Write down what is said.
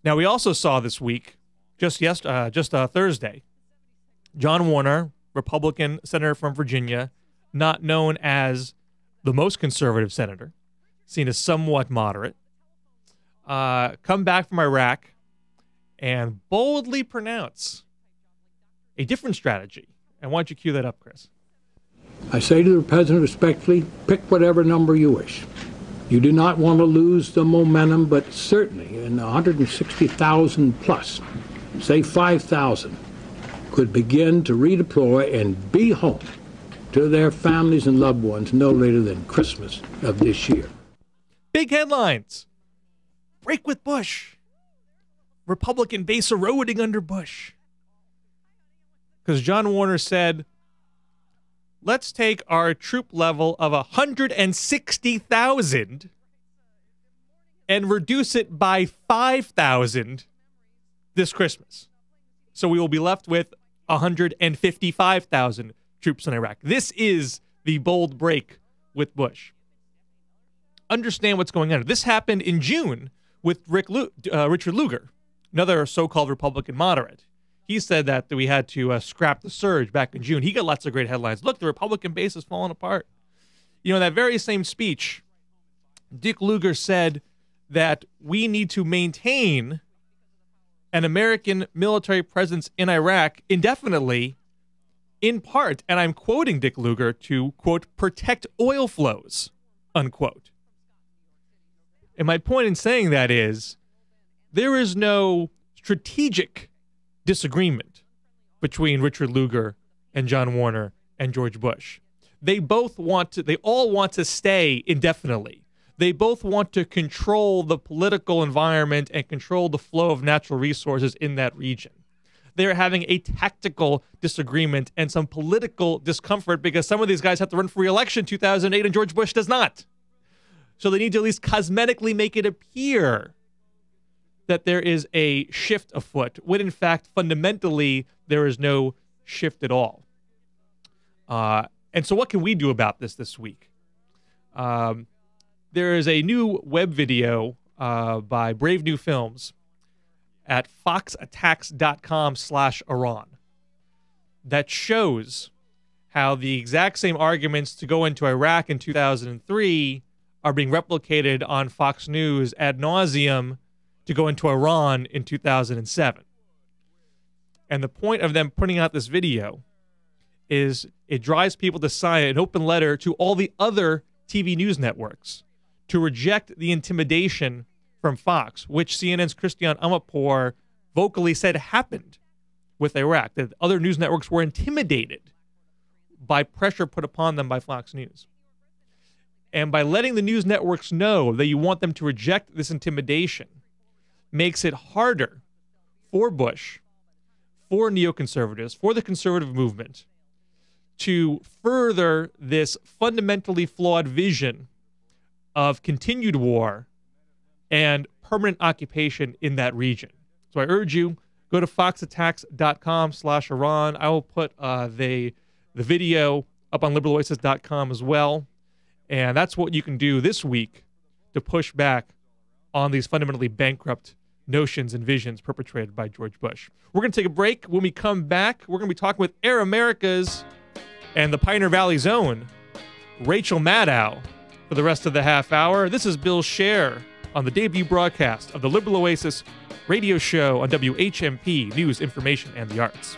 Now, we also saw this week, just Thursday, John Warner, Republican senator from Virginia, not known as the most conservative senator, seen as somewhat moderate, come back from Iraq and boldly pronounce a different strategy. And why don't you cue that up, Chris? I say to the president respectfully, pick whatever number you wish. You do not want to lose the momentum, but certainly in 160,000 plus, say 5,000, could begin to redeploy and be home to their families and loved ones no later than Christmas of this year. Big headlines. Break with Bush. Republican base eroding under Bush. Because John Warner said, let's take our troop level of 160,000 and reduce it by 5,000 this Christmas. So we will be left with 155,000 troops in Iraq. This is the bold break with Bush. Understand what's going on. This happened in June with Richard Lugar, another so-called Republican moderate. He said that we had to scrap the surge back in June. He got lots of great headlines. Look, the Republican base is falling apart. You know, in that very same speech, Dick Lugar said that we need to maintain an American military presence in Iraq indefinitely, in part, and I'm quoting Dick Lugar, to, quote, protect oil flows, unquote. And my point in saying that is there is no strategic disagreement between Richard Lugar and John Warner and George Bush. They all want to stay indefinitely. They both want to control the political environment and control the flow of natural resources in that region. They're having a tactical disagreement and some political discomfort because some of these guys have to run for re-election in 2008 and George Bush does not. So they need to at least cosmetically make it appear that there is a shift afoot, when in fact, fundamentally, there is no shift at all. And so what can we do about this week? There is a new web video by Brave New Films at foxattacks.com/Iran that shows how the exact same arguments to go into Iraq in 2003 are being replicated on Fox News ad nauseum to go into Iran in 2007. And the point of them putting out this video is it drives people to sign an open letter to all the other TV news networks to reject the intimidation from Fox, which CNN's Christiane Amanpour vocally said happened with Iraq, that other news networks were intimidated by pressure put upon them by Fox News. And by letting the news networks know that you want them to reject this intimidation makes it harder for Bush, for neoconservatives, for the conservative movement to further this fundamentally flawed vision of continued war and permanent occupation in that region. So I urge you, go to foxattacks.com/Iran. I will put the video up on LiberalOasis.com as well. And that's what you can do this week to push back on these fundamentally bankrupt notions and visions perpetrated by George Bush. We're going to take a break. When we come back, we're going to be talking with Air Americas and the Pioneer Valley Zone, Rachel Maddow, for the rest of the half hour. This is Bill Scher on the debut broadcast of the Liberal Oasis radio show on WHMP News, Information, and the Arts.